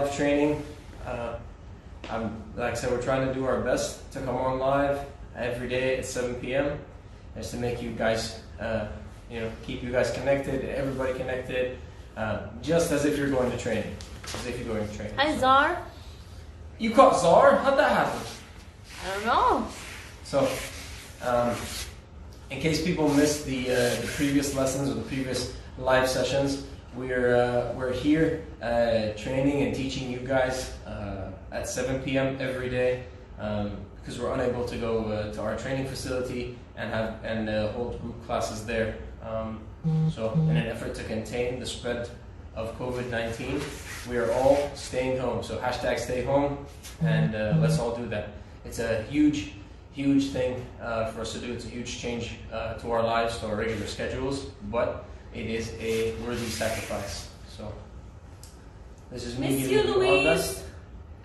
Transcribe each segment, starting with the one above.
live training. Like I said, we're trying to do our best to come on live every day at 7 p.m. just to make you guys, keep you guys connected, everybody connected, just as if you're going to training. As if you're going to training. Hi, Zar. You caught Zar? How'd that happen? I don't know. So, in case people missed the previous lessons or the previous live sessions, we're here training and teaching you guys at 7 p.m. every day because we're unable to go to our training facility and hold group classes there. So, in an effort to contain the spread of COVID-19, we are all staying home. So hashtag stay home, and let's all do that. It's a huge thing for us to do. It's a huge change to our lives, to our regular schedules, but it is a worthy sacrifice. So this is me Miss giving you, you our Louise. best.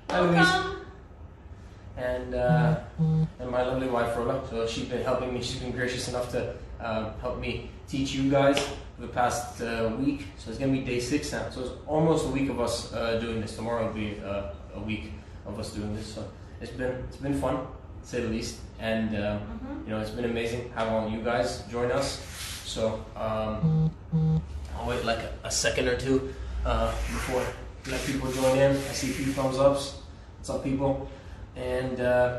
Hi, Louise. Welcome. And my lovely wife Rola. So she's been helping me. She's been gracious enough to help me teach you guys for the past week. So it's gonna be day 6 now. So it's almost a week of us doing this. Tomorrow will be a week of us doing this. So it's been fun, to say the least. And it's been amazing having all you guys join us. So I'll wait like a second or two before I let people join in. I see a few thumbs ups. What's up, people? And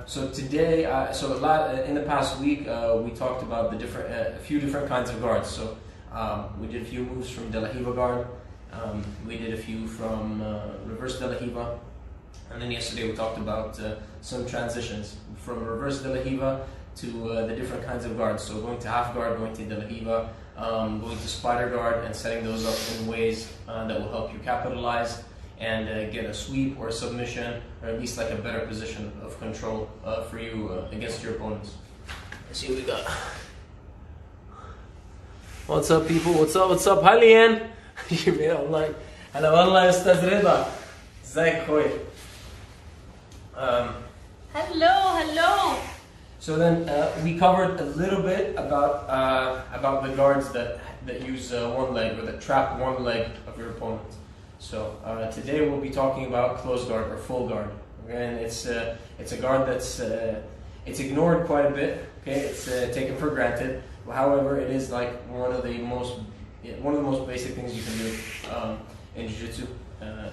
so today, in the past week, we talked about a few different kinds of guards. So we did a few moves from De La Riva guard. We did a few from reverse De La Riva. And then yesterday we talked about some transitions from reverse De La Riva to the different kinds of guards. So going to half guard, going to De La Riva, going to spider guard, and setting those up in ways that will help you capitalize and get a sweep or a submission, or at least like a better position of control for you against your opponents. Let's see what we got. What's up, people? What's up? Hi, Leanne. You're made online. Hello, والله أستاذ رضا. ازيك خوي? Hello. So then we covered a little bit about the guards that use one leg, or that trap one leg of your opponent. So today we'll be talking about close guard or full guard. Okay? And it's a guard that's it's ignored quite a bit. Okay, it's taken for granted. However, it is like one of the most basic things you can do in jiu-jitsu,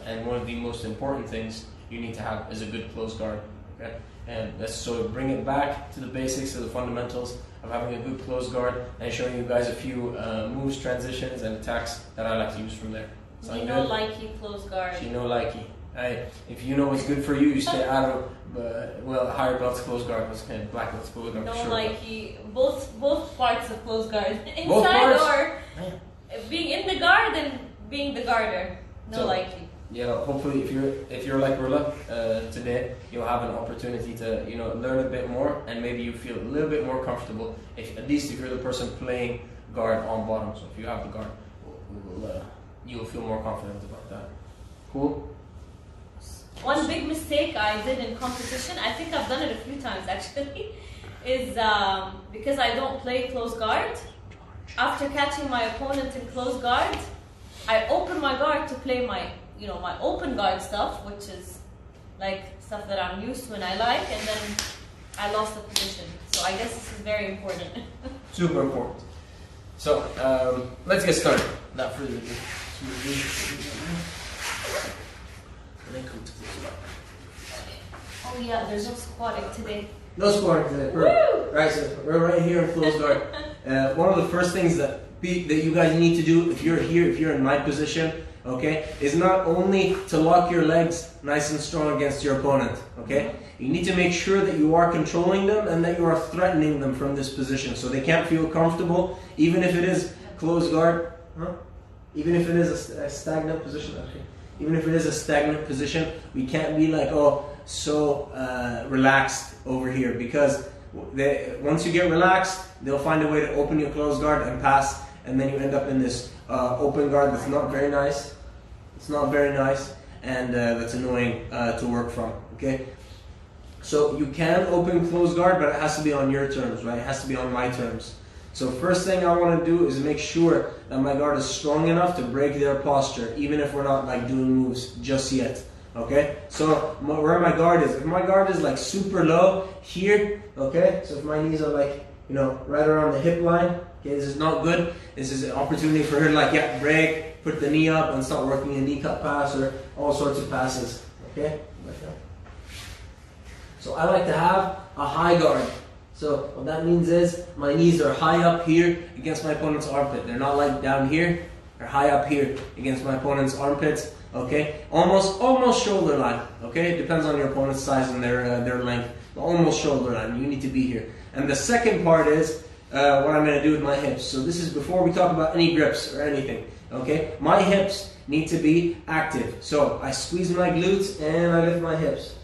and one of the most important things you need to have is a good close guard. Okay, and let's sort of bring it back to the basics, to the fundamentals of having a good close guard, and showing you guys a few moves, transitions, and attacks that I like to use from there. You know, likey close guard. You know, likey. If you know what's good for you, you stay out of higher belts close guard, was kind of black belts close guard. No, sure, likey. Both parts of close guard. Both Inside parts? or being in the guard and being the guarder. No, So, likey. Yeah, hopefully if you're like Rula today, you'll have an opportunity to learn a bit more, and maybe you feel a little bit more comfortable. At least if you're the person playing guard on bottom. So if you have the guard, you'll feel more confident about that. Cool. One big mistake I did in competition, I think I've done it a few times actually, is because I don't play close guard. After catching my opponent in close guard, I open my guard to play my open guard stuff, which is like stuff that I'm used to and I like, and then I lost the position. So I guess this is very important. Super important. So let's get started. Not further ado. Oh yeah, there's no squatting today. No squatting today. Woo! Right, so we're right here in close guard. One of the first things that you guys need to do if you're here, if you're in my position, okay, is not only to lock your legs nice and strong against your opponent, okay? You need to make sure that you are controlling them and that you are threatening them from this position, so they can't feel comfortable, even if it is close guard, even if it is a stagnant position, okay? Even if it is a stagnant position, we can't be like, relaxed over here, because once you get relaxed, they'll find a way to open your closed guard and pass, and then you end up in this open guard that's not very nice. It's not very nice, and that's annoying to work from, okay? So you can open closed guard, but it has to be on your terms, right? It has to be on my terms. So first thing I want to do is make sure that my guard is strong enough to break their posture, even if we're not like doing moves just yet. Okay, so where my guard is, if my guard is like super low here, okay, so if my knees are like, you know, right around the hip line, okay, this is not good. This is an opportunity for her to like, yeah, break, put the knee up and start working a knee cut pass or all sorts of passes, okay, like that. So I like to have a high guard. So what that means is my knees are high up here against my opponent's armpit. They're not like down here. They're high up here against my opponent's armpits. Okay, almost shoulder line. Okay, it depends on your opponent's size and their length. But almost shoulder line. You need to be here. And the second part is what I'm going to do with my hips. So this is before we talk about any grips or anything. Okay, my hips need to be active. So I squeeze my glutes and I lift my hips.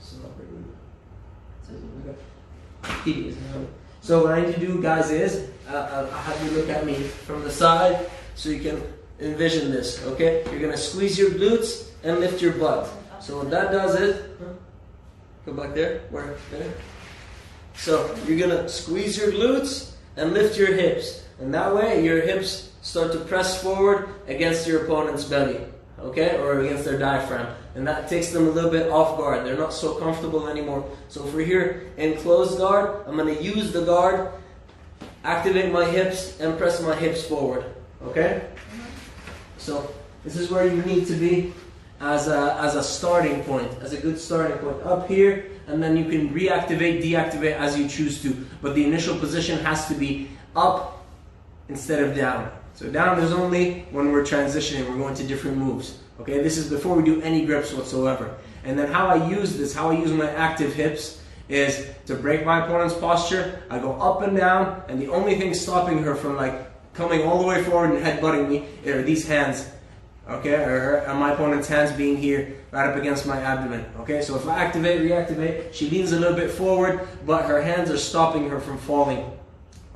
So what I need to do, guys, is I'll have you look at me from the side so you can envision this, okay? You're going to squeeze your glutes and lift your butt. So what that does is, go back there, where, there. So you're going to squeeze your glutes and lift your hips. And that way your hips start to press forward against your opponent's belly, okay? Or against their diaphragm. And that takes them a little bit off guard. They're not so comfortable anymore. So if we're here in closed guard, I'm going to use the guard, activate my hips, and press my hips forward. Okay? So this is where you need to be as a starting point, as a good starting point. Up here, and then you can reactivate, deactivate as you choose to. But the initial position has to be up instead of down. So down is only when we're transitioning, we're going to different moves. Okay, this is before we do any grips whatsoever. And then how I use this, how I use my active hips is to break my opponent's posture. I go up and down, and the only thing stopping her from like coming all the way forward and headbutting me are these hands. Okay, or my opponent's hands being here right up against my abdomen. Okay, so if I activate, reactivate, she leans a little bit forward, but her hands are stopping her from falling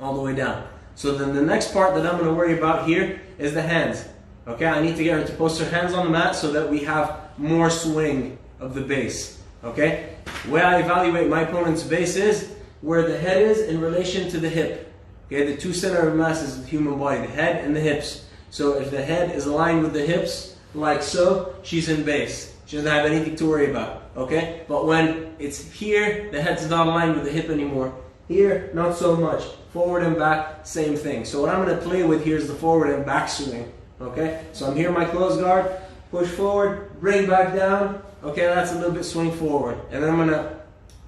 all the way down. So then the next part that I'm going to worry about here is the hands. Okay, I need to get her to post her hands on the mat so that we have more swing of the base. Okay, the way I evaluate my opponent's base is where the head is in relation to the hip. Okay, the two center of masses of the human body, the head and the hips. So if the head is aligned with the hips, like so, she's in base. She doesn't have anything to worry about. Okay, but when it's here, the head's not aligned with the hip anymore. Here, not so much. Forward and back, same thing. So what I'm going to play with here is the forward and back swing. Okay, so I'm here in my closed guard, push forward, bring back down. Okay, that's a little bit swing forward. And then I'm going to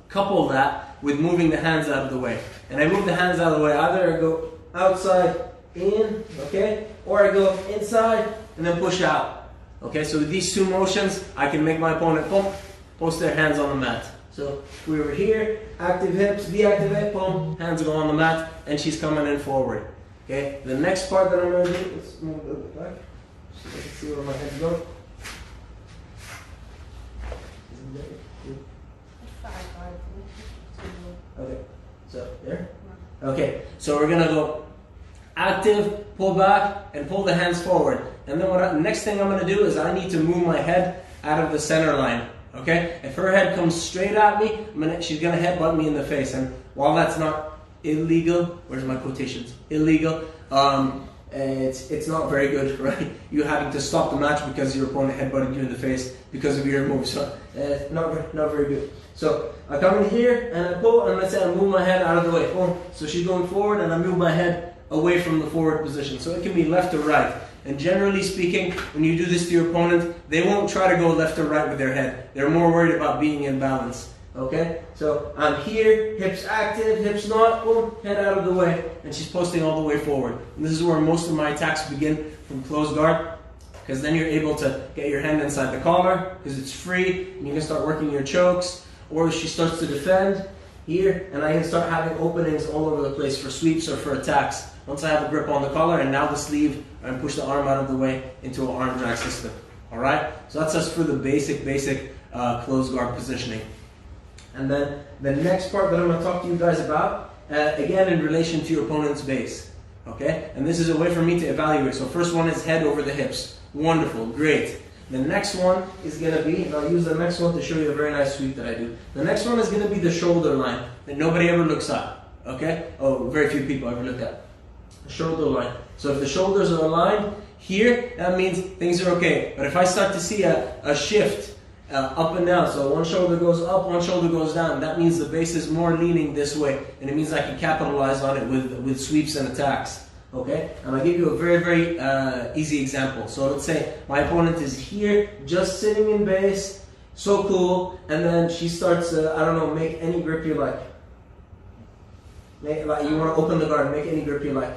couple that with moving the hands out of the way. And I move the hands out of the way. Either I go outside, in, okay, or I go inside and then push out. Okay, so with these two motions, I can make my opponent post their hands on the mat. So we were here, active hips, deactivate, boom, hands go on the mat, and she's coming in forward. Okay, the next part that I'm going to do, let's move a little bit back so I can see where my head's going. Okay, so there. Okay, so we're going to go active, pull back, and pull the hands forward. And then next thing I'm going to do is I need to move my head out of the center line. Okay, if her head comes straight at me, she's going to headbutt me in the face. And while that's not illegal, where's my quotations? Illegal. It's not very good, right? You having to stop the match because your opponent headbutted you in the face because of your move. So not very good. So I come in here and I pull, and let's say I move my head out of the way. Boom. So she's going forward, and I move my head away from the forward position. So it can be left or right. And generally speaking, when you do this to your opponent, they won't try to go left or right with their head. They're more worried about being in balance. Okay? So I'm here, hips active, hips not, boom, head out of the way. And she's posting all the way forward. And this is where most of my attacks begin, from closed guard. Because then you're able to get your hand inside the collar, because it's free, and you can start working your chokes. Or she starts to defend here, and I can start having openings all over the place for sweeps or for attacks. Once I have a grip on the collar and now the sleeve, and push the arm out of the way into an arm drag system. Alright? So that's just for the basic closed guard positioning. And then the next part that I'm going to talk to you guys about, again in relation to your opponent's base. Okay? And this is a way for me to evaluate. So first one is head over the hips. Wonderful, great. The next one is going to be, and I'll use the next one to show you a very nice sweep that I do. The next one is going to be the shoulder line that nobody ever looks at. Okay? Oh, very few people ever look at. The shoulder line. So if the shoulders are aligned here, that means things are okay. But if I start to see a shift up and down. So one shoulder goes up, one shoulder goes down. That means the base is more leaning this way, and it means I can capitalize on it with sweeps and attacks. Okay, and I'll give you a very, very easy example. So let's say my opponent is here, just sitting in base, so cool, and then she starts, I don't know, make any grip you like. You want to open the guard, make any grip you like.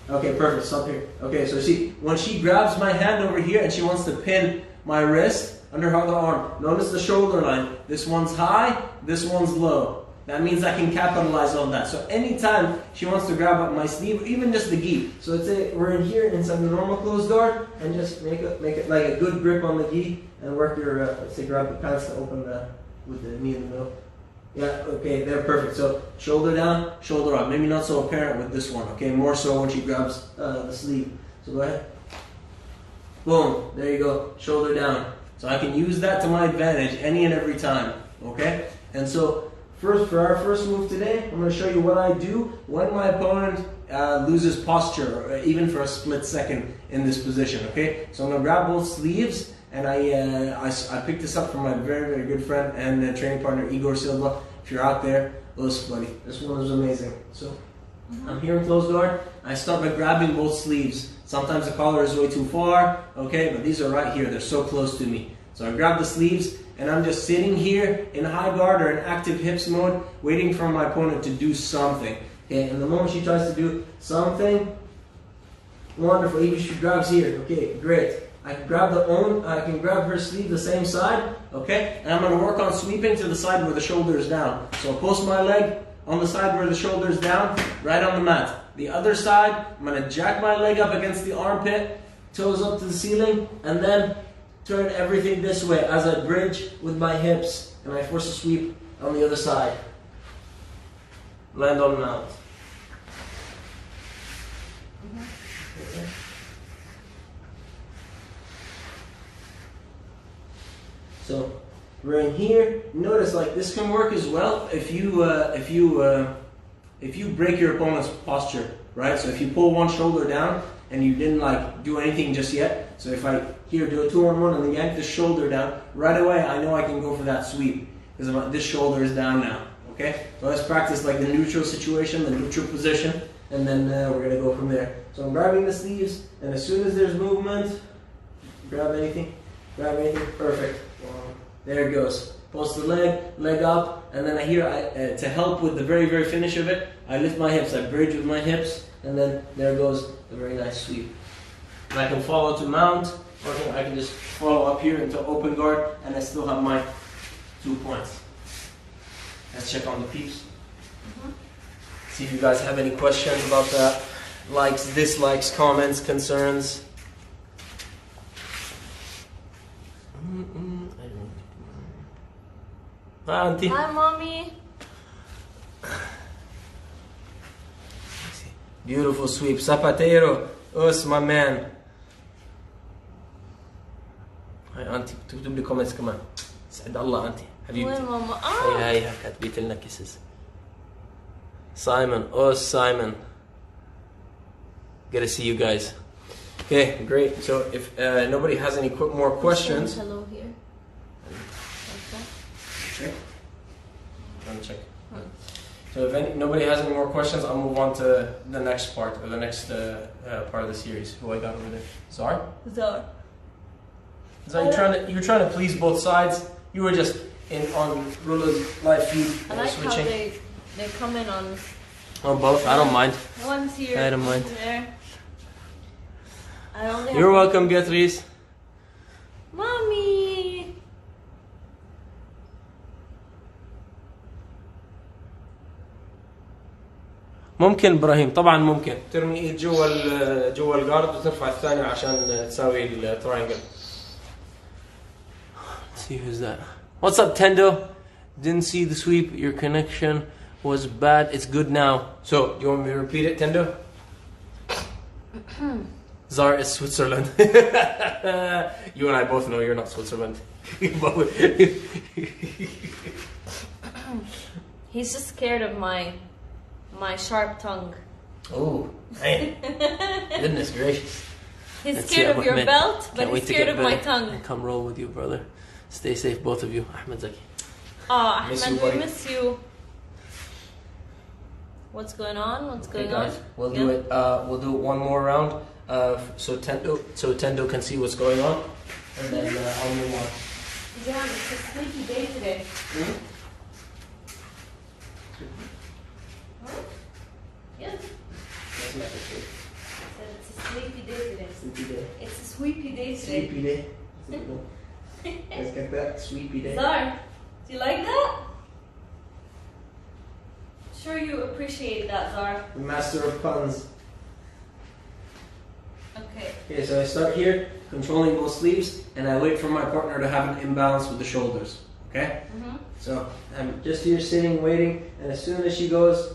Okay, perfect, stop here. Okay, so see, when she grabs my hand over here and she wants to pin my wrist under her other arm, notice the shoulder line. This one's high, this one's low. That means I can capitalize on that. So anytime she wants to grab up my sleeve, or even just the gi. So let's say we're in here inside the normal closed guard, and just make it like a good grip on the gi, and work your, let's say grab the pants to open with the knee in the middle. Yeah, okay, they're perfect. So shoulder down, shoulder up. Maybe not so apparent with this one, okay? More so when she grabs the sleeve. So go ahead. Boom, there you go, shoulder down. So I can use that to my advantage any and every time, okay? And so for our first move today, I'm going to show you what I do when my opponent loses posture, or even for a split second in this position, okay? So I'm going to grab both sleeves, and I picked this up from my very, very good friend and training partner, Igor Silva. If you're out there, listen, buddy, this one is amazing. So I'm here in closed guard. I start by grabbing both sleeves. Sometimes the collar is way too far, okay, but these are right here. They're so close to me. So I grab the sleeves, and I'm just sitting here in high guard or in active hips mode, waiting for my opponent to do something. Okay, and the moment she tries to do something, wonderful. Even she grabs here. Okay, great. I can grab her sleeve the same side, okay? And I'm going to work on sweeping to the side where the shoulder is down. So I'll post my leg on the side where the shoulder is down, right on the mat. The other side, I'm going to jack my leg up against the armpit, toes up to the ceiling, and then turn everything this way as I bridge with my hips, and I force a sweep on the other side. Land on mount. So we're in here. Notice, like, this can work as well if you break your opponent's posture, right? So if you pull one shoulder down and you didn't like do anything just yet. So if I here do a 2-on-1 and then yank the shoulder down, right away I know I can go for that sweep because this shoulder is down now. Okay. So let's practice like the neutral situation, the neutral position, and then we're gonna go from there. So I'm grabbing the sleeves, and as soon as there's movement, grab anything, perfect. There it goes. Post the leg up, and then to help with the very, very finish of it, I lift my hips, I bridge with my hips, and then there goes the very nice sweep. And I can follow to mount, or I can just follow up here into open guard, and I still have my 2 points. Let's check on the peeps. See if you guys have any questions about that. Likes, dislikes, comments, concerns. Hi, Auntie. Hi, Mommy. Beautiful sweep. Zapatero. Us, my man. Hi, Auntie. تكتب لي comments كمان. سعد الله أنتي. حبيبتي. وين ماما؟ هي كاتبت لنا kisses. Simon. Us, Simon. Good to see you guys. Okay, great. So if nobody has any more questions. Hello here. Okay. Check. So if nobody has any more questions, I'll move on to the next part, or the next part of the series. Who I got over there? Zar? Zar. Zar, you're trying to please both sides. You were just on Rula's live feed I like switching. how they come in on both. I don't mind. one's here. I don't mind. There. I only You're have welcome, Beatrice. Mommy. ممكن ابراهيم طبعا ممكن ترمي ايد جوا الجارد وترفع الثاني عشان تساوي التراينجل. Let's see who's that. What's up, Tendo? Didn't see the sweep. Your connection was bad. It's good now. So, do you want me to repeat it, Tendo? Zar is Switzerland. You and I both know you're not Switzerland. He's just scared of my sharp tongue. Oh, man. Goodness gracious. He's scared of your belt, but he's scared of my tongue. And come roll with you, brother. Stay safe, both of you. Ahmed Zaki. Oh, Miss Ahmed, you, we buddy. miss you. What's going on? What's Okay, going on? guys, we'll Yeah. do it. We'll do one more round. So Tendo can see what's going on, and then I'll move on. Yeah, it's a sleepy day today. Hmm? Huh? Yeah. That's not the truth. Said it's a sleepy day today. Sleepy day. It's a sweepy day today. Sleepy day. Let's get that sleepy day. Zar, do you like that? Sure you appreciate that, Zar. The master of puns. Okay. Okay, so I start here, controlling both sleeves, and I wait for my partner to have an imbalance with the shoulders. Okay? Mm-hmm. So I'm just here sitting, waiting, and as soon as she goes,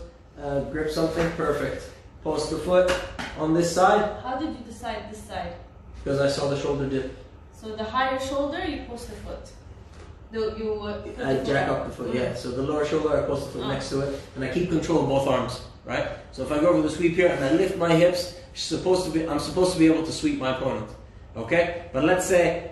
grip something, perfect. Post the foot on this side, How did you decide this side? because I saw the shoulder dip. So the higher shoulder, you post the foot. You put I the jack foot up the foot, yeah. So the lower shoulder, I post the foot Oh. next to it, and I keep control of both arms, right? So if I go over the sweep here and I lift my hips, I'm supposed to be able to sweep my opponent, okay? But let's say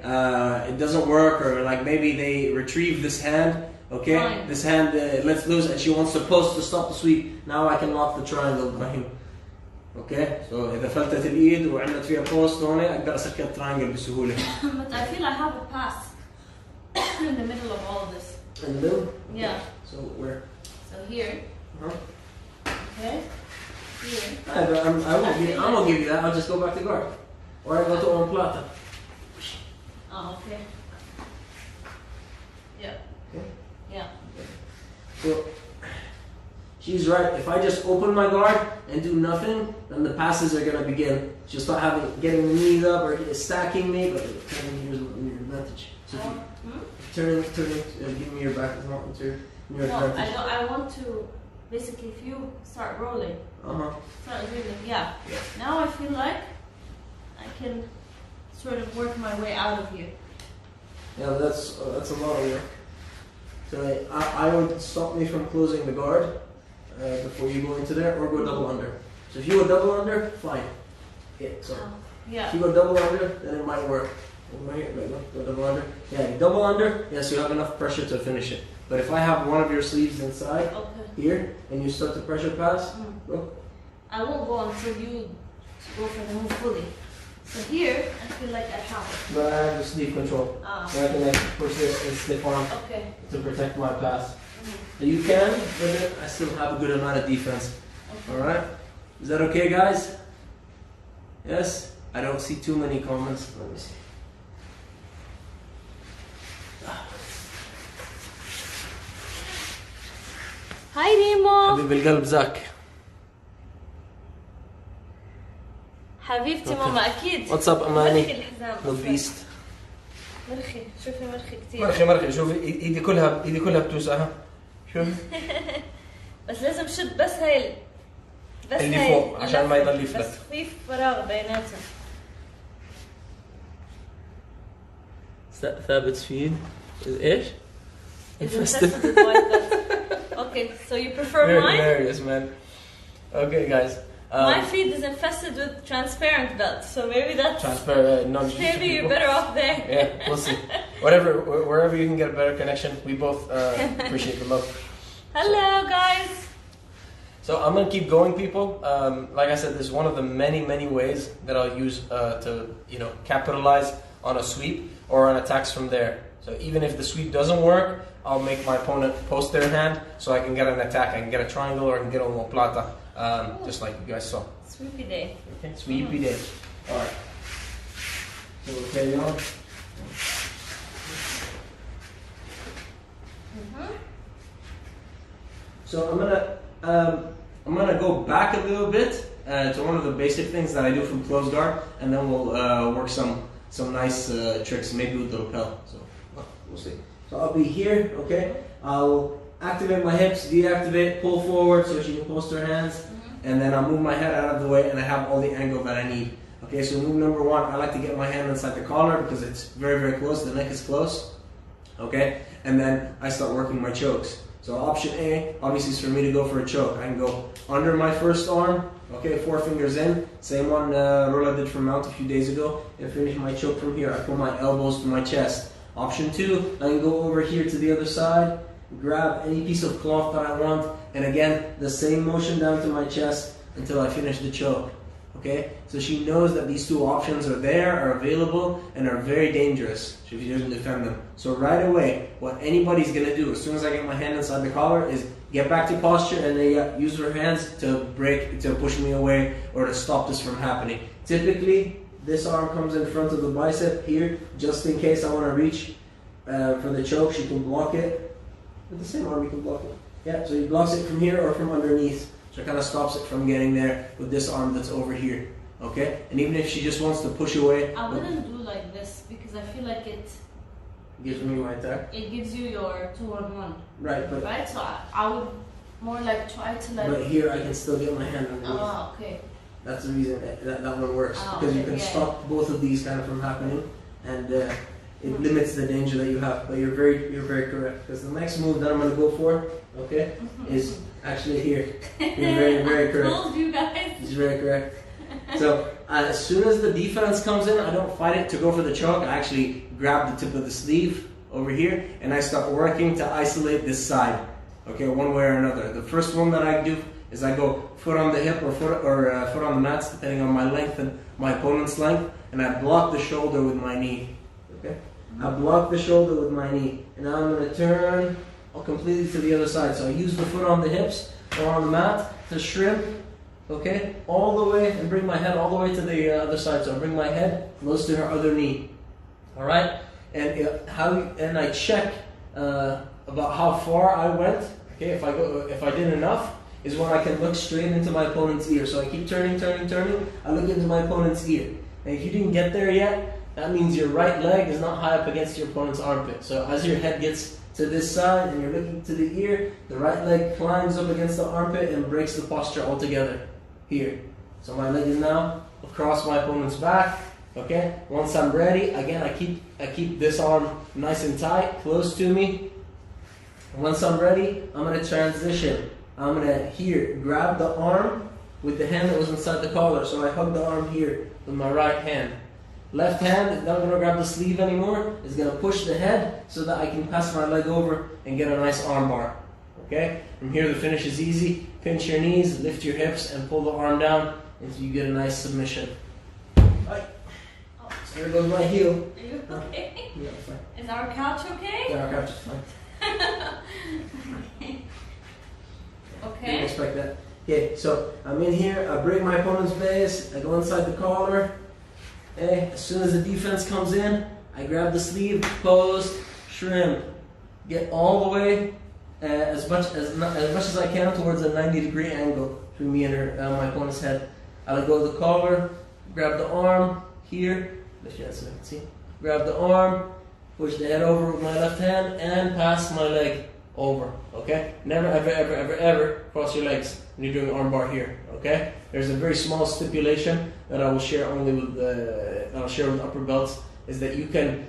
it doesn't work, or like maybe they retrieve this hand, okay? Fine. This hand lets loose, and she wants to post to stop the sweep. Now I can lock the triangle behind. Okay? So إذا فلتت الإيد وعملت فيها post هون أقدر أسكر triangle بسهولة. But I feel I have a pass in the middle of all of this. In the middle? Yeah. So where? So here, Huh? okay? Here. I won't give you that. I'll just go back to guard. Or I go to omoplata. Oh, okay. Yeah. Okay. Yeah. So she's right. If I just open my guard and do nothing, then the passes are gonna begin. She'll start getting the knees up or stacking me. But here's your advantage. So if you turning, give me your back. It's your No, advantage. I want to basically if you start rolling, start doing it. Yeah. Now I feel like I can sort of work my way out of here. Yeah, that's a lot of work. So I would stop me from closing the guard before you go into there, or go double under. So if you go double under, fine. Yeah, so Yeah. if you go double under, then it might work. Go double under. Yeah, you double under. Yes, you have enough pressure to finish it. But if I have one of your sleeves inside Okay. here, and you start to pressure pass, go. I won't go until you go for the move fully. So here, I feel like I have it. But I have the sleeve control. So I can push this and stiff arm Okay. to protect my pass. You can, but I still have a good amount of defense. Okay. Alright? Is that okay, guys? Yes? I don't see too many comments. Let me see. Hi Remo. حبيب القلب زاك. حبيبتي Okay. ماما اكيد. What's up, Amani? مرخي الحزام. The beast. مرخي، شوفي مرخي كثير. مرخي شوفي ايدي كلها بتوسعها. شوف. بس لازم شد بس هاي بس اللي هاي فوق، عشان ما يضل يفلت. بس في فراغ بيناتهم. ثابت فيد. ايش؟ It's infested with white belt. Okay, so you prefer Very mine? hilarious, man. Okay, guys. My feed is infested with transparent belt, so maybe that's Transparent. maybe you're better off there. Yeah, we'll see. Wherever you can get a better connection, we both appreciate the love. Hello, guys. So I'm gonna keep going, people. Like I said, this is one of the many ways that I'll use to capitalize on a sweep or on attacks from there. So even if the sweep doesn't work, I'll make my opponent post their hand so I can get an attack. I can get a triangle or I can get a omoplata, just like you guys saw. Sweepy day. Okay, sweepy day. All right. So we'll carry on. So I'm gonna go back a little bit to one of the basic things that I do from close guard, and then we'll work some nice tricks, maybe with the lapel. So we'll see. So I'll be here, okay? I'll activate my hips, deactivate, pull forward so she can post her hands, and then I'll move my head out of the way, and I have all the angle that I need. Okay, so move number one, I like to get my hand inside the collar because it's very close, the neck is close. Okay, and then I start working my chokes. So option A, obviously, is for me to go for a choke. I can go under my first arm, okay, 4 fingers in, same one Rola did for mount a few days ago, and finish my choke from here. I pull my elbows to my chest. Option 2, I can go over here to the other side, grab any piece of cloth that I want, and again, the same motion down to my chest until I finish the choke. Okay, so she knows that these two options are there, are available, and are very dangerous if she doesn't defend them. So right away, what anybody's gonna do as soon as I get my hand inside the collar is get back to posture and they use her hands to push me away or to stop this from happening. Typically, this arm comes in front of the bicep here, just in case I want to reach for the choke. She can block it with the same arm. You can block it. Yeah, so he blocks it from here or from underneath. So it kind of stops it from getting there with this arm that's over here. Okay? And even if she just wants to push away. I wouldn't do like this because I feel like it gives me my attack. It gives you your 2-on-1. Right, but. Right? So I would more like try to like. But here I can still get my hand underneath. Oh, okay. That's the reason that one works. Oh, because you okay, can yeah. stop both of these kind of from happening. And it limits the danger that you have. But you're very correct. Because the next move that I'm going to go for, okay, is actually here. You're very correct. I told you guys. It's very correct. So as soon as the defense comes in, I don't fight it to go for the choke. I actually grab the tip of the sleeve over here and I start working to isolate this side. Okay, one way or another. The first one that I do is I go foot on the hip or foot on the mats, depending on my length and my opponent's length, and I block the shoulder with my knee. Okay, I block the shoulder with my knee, and now I'm going to turn completely to the other side. So I use the foot on the hips or on the mat to shrimp. Okay, all the way and bring my head all the way to the other side. So I bring my head close to her other knee. All right, and I check about how far I went. Okay, if I did enough, is when I can look straight into my opponent's ear. So I keep turning. I look into my opponent's ear. And if you didn't get there yet, that means your right leg is not high up against your opponent's armpit. So as your head gets to this side and you're looking to the ear, the right leg climbs up against the armpit and breaks the posture altogether. Here. So my leg is now across my opponent's back. Okay. Once I'm ready, again I keep this arm nice and tight, close to me. Once I'm ready, I'm going to transition. I'm going to here grab the arm with the hand that was inside the collar. So I hug the arm here with my right hand. Left hand is not going to grab the sleeve anymore. It's going to push the head so that I can pass my leg over and get a nice arm bar. Okay? From here the finish is easy. Pinch your knees, lift your hips, and pull the arm down until you get a nice submission. Right. Oh. So there goes my heel. Are you okay? Yeah, fine. Is our couch okay? Yeah, our couch is fine. Okay. Didn't expect that. Okay, so I'm in here, I break my opponent's base, I go inside the collar. Okay, as soon as the defense comes in, I grab the sleeve, post, shrimp. Get all the way as much as I can towards a 90-degree angle between me and my opponent's head. I let go of the collar, grab the arm here, lift your head so I can see. Grab the arm, push the head over with my left hand, and pass my leg over. Okay? Never, ever cross your legs when you're doing arm bar here. Okay? There's a very small stipulation that I will share only with upper belts. Is that you can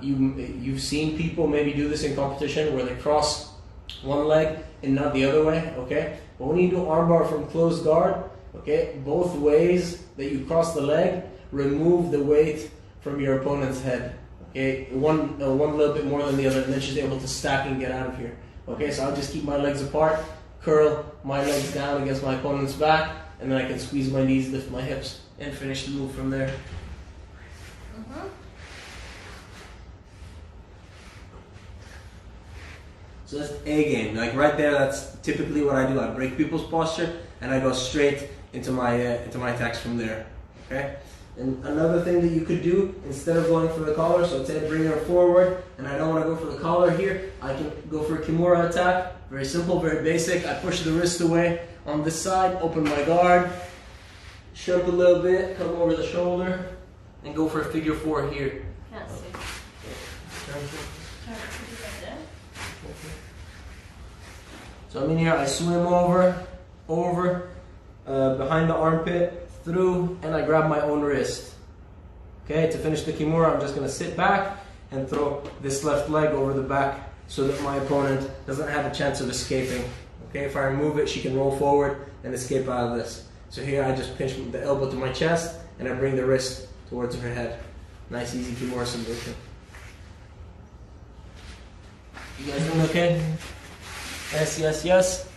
you've seen people maybe do this in competition where they cross one leg and not the other way. Okay? But when you do arm bar from closed guard, okay, both ways that you cross the leg, remove the weight from your opponent's head. Okay, one little bit more than the other, and then she's able to stack and get out of here. Okay, so I'll just keep my legs apart, curl my legs down against my opponent's back, and then I can squeeze my knees, lift my hips, and finish the move from there. So that's A game. Like right there, that's typically what I do. I break people's posture, and I go straight into my attacks from there. Okay. And another thing that you could do, instead of going for the collar, so say bring her forward, and I don't want to go for the collar here, I can go for a Kimura attack. Very simple, very basic. I push the wrist away on this side, open my guard, shrimp a little bit, come over the shoulder, and go for a figure 4 here. Can't see. So I'm in here, I swim over, behind the armpit, through, and I grab my own wrist. Okay, to finish the Kimura, I'm just going to sit back and throw this left leg over the back so that my opponent doesn't have a chance of escaping. Okay, if I remove it, she can roll forward and escape out of this. So here I just pinch the elbow to my chest and I bring the wrist towards her head. Nice, easy Kimura submission. You guys doing okay? Yes, yes, yes.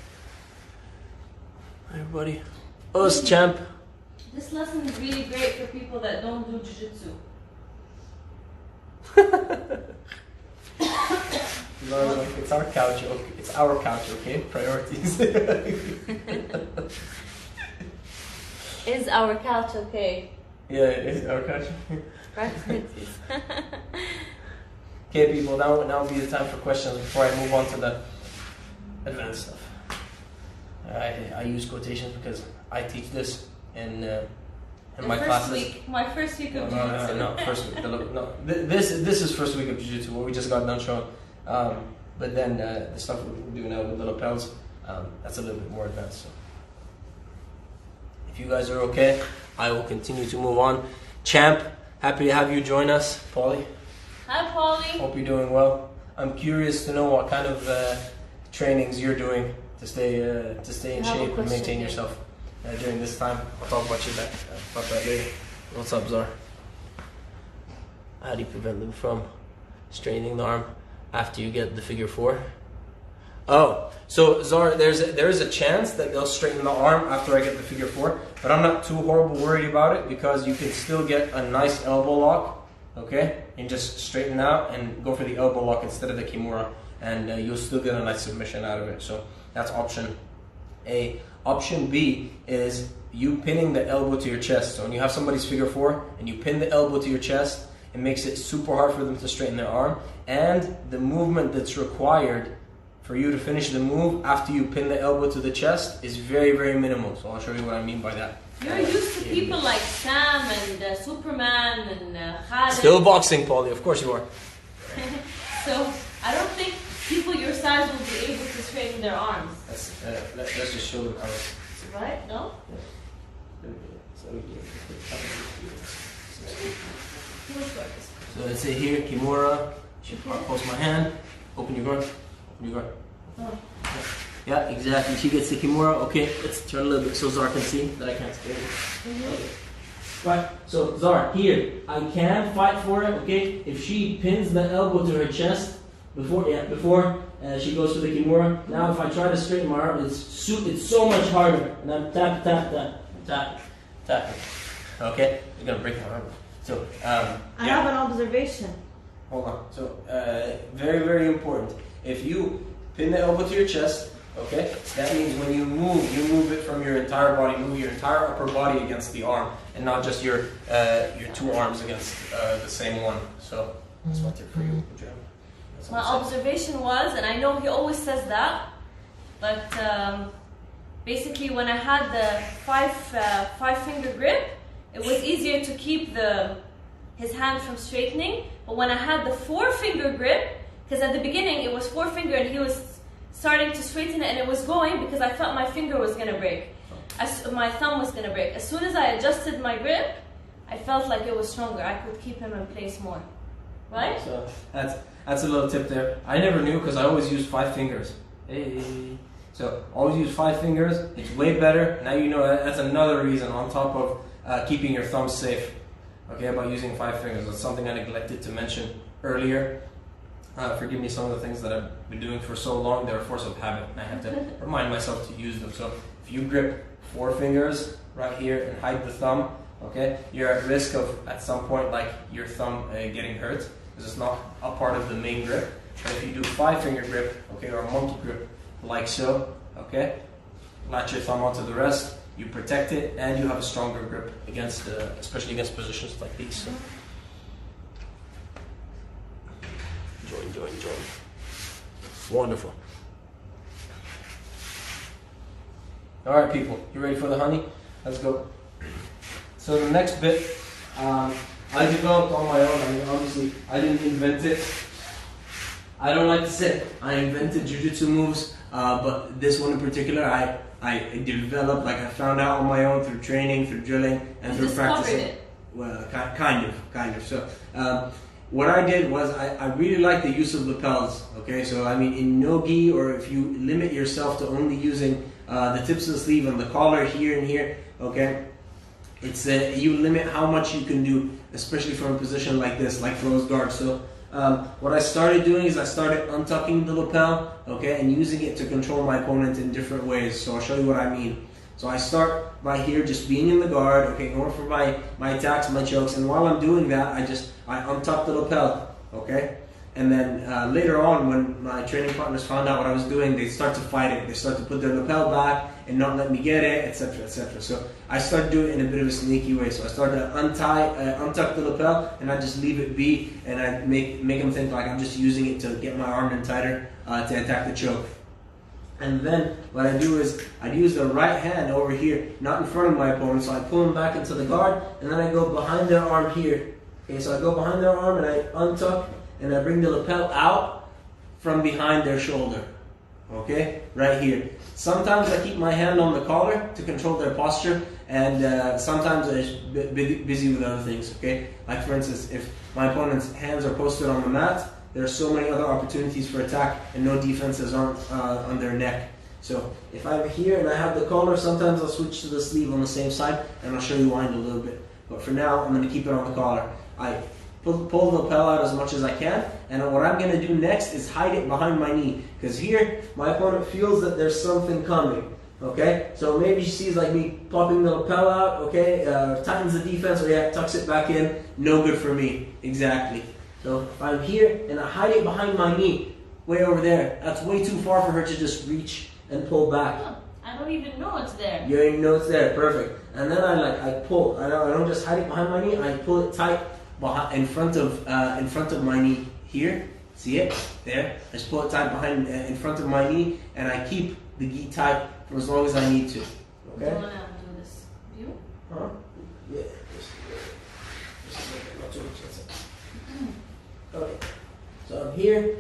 Everybody. Us, champ. This lesson is really great for people that don't do jiu-jitsu. No, it's our couch. Okay? It's our couch, okay? Priorities. Is our couch okay? Yeah, it is our couch. Priorities. Okay, people. Now will be the time for questions before I move on to the advanced stuff. I use quotations because I teach this in my classes. My first week of jiu-jitsu. No, first week. No, this is first week of jiu-jitsu, what we just got done showing. But then the stuff we're doing now with the lapels, that's a little bit more advanced. So. If you guys are okay, I will continue to move on. Champ, happy to have you join us. Paulie. Hi, Paulie. Hope you're doing well. I'm curious to know what kind of trainings you're doing to stay in shape and maintain yourself during this time. I'll talk about that later. What's up, Zar? How do you prevent them from straining the arm after you get the figure 4? Oh, so Zar, there is a chance that they'll straighten the arm after I get the figure 4, but I'm not too horrible worried about it because you can still get a nice elbow lock, okay? And just straighten out and go for the elbow lock instead of the Kimura, and you'll still get a nice submission out of it. So that's option A. Option B is you pinning the elbow to your chest. So when you have somebody's figure 4 and you pin the elbow to your chest, it makes it super hard for them to straighten their arm, and the movement that's required for you to finish the move after you pin the elbow to the chest is very, very minimal. So I'll show you what I mean by that. You're used to people like Sam and Superman and Khaled. Still boxing, Paulie, of course you are. So I don't think people your size will be able to straighten their arms. Let's just show them how it's... Right? No? So let's say here, Kimura, post my hand, open your guard, Oh. Yeah, exactly. She gets the Kimura. Okay, let's turn a little bit so Zar can see that I can't stay. Okay. Right, so Zar, here, I can fight for it, okay? If she pins the elbow to her chest before she goes for the Kimura. Now if I try to straighten my arm, it's so much harder. And I'm tap. Okay, you're gonna break my arm. So, I have an observation. Hold on. So, very, very important. If you pin the elbow to your chest, okay, that means when you move it from your entire body, move your entire upper body against the arm, and not just your two arms against the same one. So, that's my tip for you, Jam. My observation was, and I know he always says that, but basically when I had the five finger grip, it was easier to keep his hand from straightening. But when I had the 4-finger grip, because at the beginning it was 4-finger and he was starting to straighten it and it was going because I felt my finger was going to break. My thumb was going to break. As soon as I adjusted my grip, I felt like it was stronger. I could keep him in place more. Right? So that's a little tip there. I never knew because I always used 5 fingers. Hey. So always use 5 fingers. It's way better. Now you know that's another reason on top of keeping your thumbs safe. Okay, about using 5 fingers. That's something I neglected to mention earlier. Forgive me, some of the things that I've been doing for so long, they're a force of habit. I have to remind myself to use them. So if you grip 4 fingers right here and hide the thumb, okay, you're at risk of at some point like your thumb getting hurt because it's not a part of the main grip. But if you do 5-finger grip, okay, or a monkey grip like so, okay, latch your thumb onto the rest, you protect it and you have a stronger grip against, especially against positions like these. So. Join. Wonderful. All right, people, you ready for the honey? Let's go. So the next bit, I developed on my own. I mean, obviously, I didn't invent it. I don't like to say I invented jiu-jitsu moves, but this one in particular, I developed, like I found out on my own through training, through drilling, and through practicing. It. Well, kind of. So, what I did was I really like the use of lapels. Okay, so I mean in no-gi, or if you limit yourself to only using the tips of the sleeve and the collar here and here, okay, it's you limit how much you can do, especially from a position like this, like closed guard. So What I started doing is I started untucking the lapel, okay, and using it to control my opponent in different ways. So I'll show you what I mean. So I start by here, just being in the guard, okay, going for my attacks, my chokes, and while I'm doing that, I untuck the lapel, okay? And then later on, when my training partners found out what I was doing, they start to fight it. They start to put their lapel back and not let me get it, etc., etc. So I started doing it in a bit of a sneaky way. So I started to untuck the lapel, and I just leave it be, and I make them think like I'm just using it to get my arm in tighter to attack the choke. And then what I do is I use the right hand over here, not in front of my opponent. So I pull them back into the guard, and then I go behind their arm here. Okay, so I go behind their arm and I untuck, and I bring the lapel out from behind their shoulder. Okay, right here. Sometimes I keep my hand on the collar to control their posture, and sometimes I'm just busy with other things. Okay, like for instance, if my opponent's hands are posted on the mat, there are so many other opportunities for attack, and no defenses aren't on their neck. So if I'm here and I have the collar, sometimes I'll switch to the sleeve on the same side, and I'll show you why in a little bit. But for now, I'm going to keep it on the collar. I pull the lapel out as much as I can, and what I'm going to do next is hide it behind my knee, because here my opponent feels that there's something coming. Okay, so maybe she sees like me popping the lapel out. Okay, tightens the defense, or tucks it back in. No good for me. Exactly. So if I'm here and I hide it behind my knee, way over there, that's way too far for her to just reach and pull back. Oh, I don't even know it's there. You already know it's there, perfect. And then I pull. I don't just hide it behind my knee. I pull it tight in front of my knee here. See it there? I just pull it tight behind in front of my knee, and I keep the gi tight for as long as I need to. Okay. Do you wanna do this view? Huh? Yeah. Okay. So I'm here,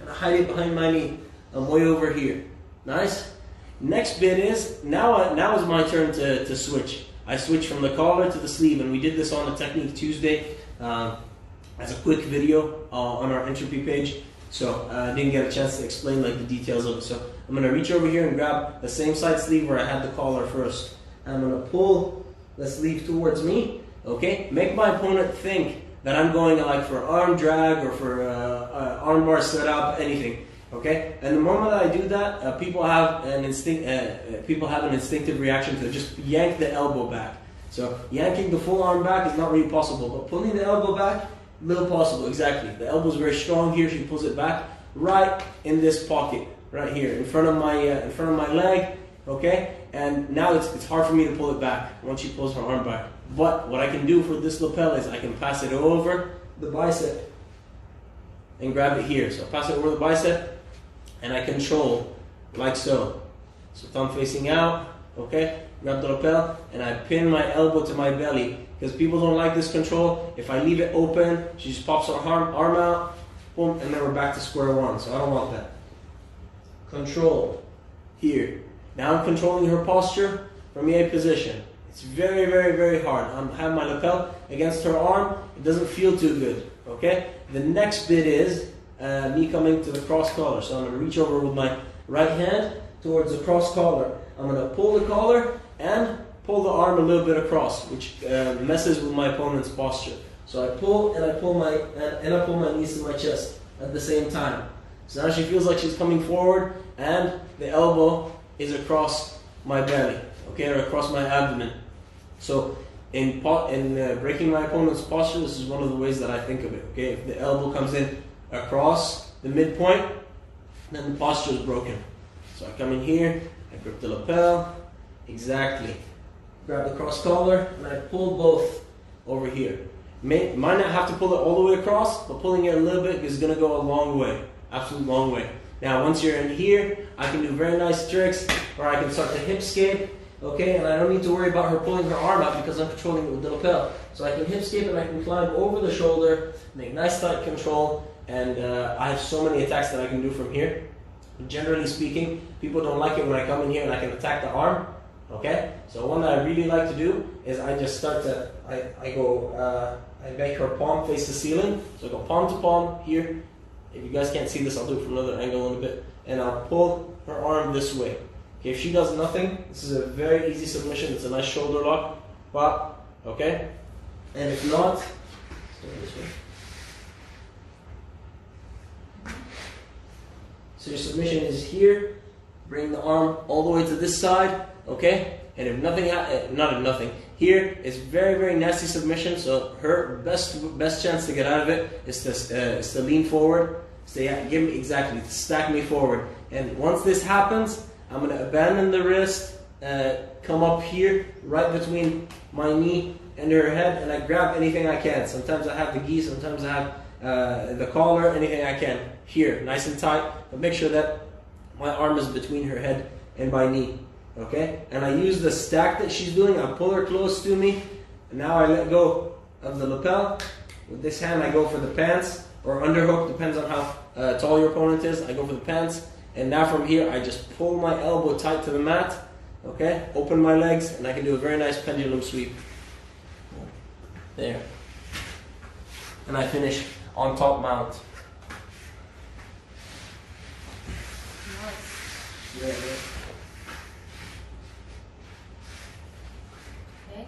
and I hide it behind my knee. I'm way over here. Nice. Next bit is now is my turn to switch. I switch from the collar to the sleeve, and we did this on the Technique Tuesday as a quick video on our entropy page. So I didn't get a chance to explain like the details of it. So I'm gonna reach over here and grab the same side sleeve where I had the collar first. I'm gonna pull the sleeve towards me. Okay, make my opponent think that I'm going like for arm drag or for arm bar setup, anything. Okay, and the moment that I do that, people have an instinctive reaction to just yank the elbow back. So yanking the full arm back is not really possible, but pulling the elbow back, little possible. Exactly, the elbow is very strong here. She pulls it back right in this pocket, right here, in front of my leg. Okay, and now it's hard for me to pull it back once she pulls her arm back. But what I can do for this lapel is I can pass it over the bicep and grab it here. So I pass it over the bicep and I control like so. So thumb facing out, okay? Grab the lapel and I pin my elbow to my belly, because people don't like this control. If I leave it open, she just pops her arm out, boom, and then we're back to square one. So I don't want that. Control here. Now I'm controlling her posture from a position. It's very, very, very hard. I have my lapel against her arm. It doesn't feel too good, okay? The next bit is me coming to the cross collar. So I'm going to reach over with my right hand towards the cross collar. I'm going to pull the collar and pull the arm a little bit across, which messes with my opponent's posture. So I pull and I pull my knees to my chest at the same time. So now she feels like she's coming forward, and the elbow is across my belly, okay, or across my abdomen. So in breaking my opponent's posture, this is one of the ways that I think of it. Okay, if the elbow comes in across the midpoint, then the posture is broken. So I come in here, I grip the lapel, exactly. Grab the cross collar, and I pull both over here. Might not have to pull it all the way across, but pulling it a little bit is going to go a long way, absolute long way. Now, once you're in here, I can do very nice tricks, or I can start to hip escape. Okay, and I don't need to worry about her pulling her arm out because I'm controlling it with the lapel. So I can hip escape and I can climb over the shoulder, make nice tight control, and I have so many attacks that I can do from here. Generally speaking, people don't like it when I come in here and I can attack the arm. Okay, so one that I really like to do is I just start to, I make her palm face the ceiling. So I go palm to palm here. If you guys can't see this, I'll do it from another angle in a bit. And I'll pull her arm this way. Okay, if she does nothing, this is a very easy submission. It's a nice shoulder lock. Pop, okay? And if not, let's go this way. So your submission is here. Bring the arm all the way to this side, okay? And if nothing, not if nothing, here is very, very nasty submission. So her best chance to get out of it is to lean forward. Give me exactly, stack me forward. And once this happens, I'm gonna abandon the wrist, come up here, right between my knee and her head, and I grab anything I can. Sometimes I have the gi, sometimes I have the collar, anything I can. Here, nice and tight, but make sure that my arm is between her head and my knee, okay? And I use the stack that she's doing, I pull her close to me, and now I let go of the lapel. With this hand, I go for the pants, or underhook, depends on how tall your opponent is. I go for the pants, and now from here, I just pull my elbow tight to the mat, okay? Open my legs, and I can do a very nice pendulum sweep. There. And I finish on top mount. Yeah. Okay.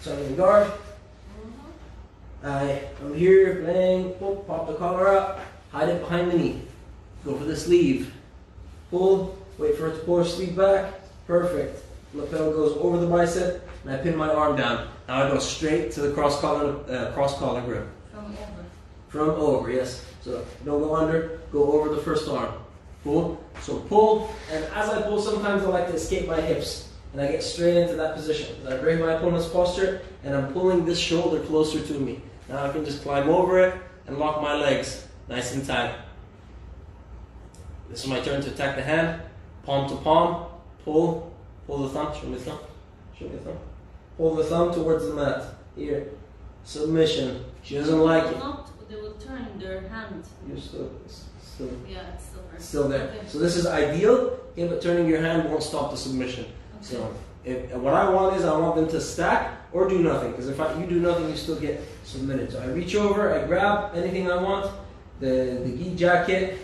So I'm in guard. I'm here playing, pop the collar up, hide it behind the knee. Go for the sleeve. Pull, wait for it to pull her sleeve back. Perfect. Lapel goes over the bicep, and I pin my arm down. Now I go straight to the cross collar grip. From over, yes. So don't go under, go over the first arm. Pull. So pull, and as I pull, sometimes I like to escape my hips, and I get straight into that position. I break my opponent's posture, and I'm pulling this shoulder closer to me. Now I can just climb over it and lock my legs nice and tight. This is my turn to attack the hand. Palm to palm. Pull the thumb. Show me the thumb. Pull the thumb towards the mat. Here. Submission. She doesn't like it. They will turn their hand. You're still. Yeah, it's still there. Still there. Okay. So this is ideal, but turning your hand won't stop the submission. Okay. So what I want is I want them to stack or do nothing. Because if you do nothing, you still get submitted. So I reach over, I grab anything I want, the gi jacket,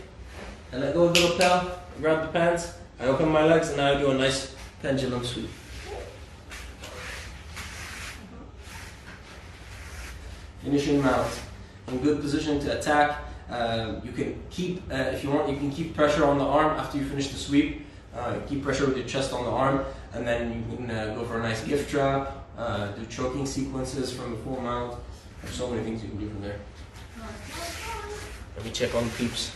I let go of the lapel, I grab the pants, I open my legs, and now I do a nice pendulum sweep. Finishing mount. In good position to attack. You can keep, if you want, you can keep pressure on the arm after you finish the sweep. Keep pressure with your chest on the arm, and then you can go for a nice gift trap, do choking sequences from the full mount. There's so many things you can do from there. Let me check on the peeps.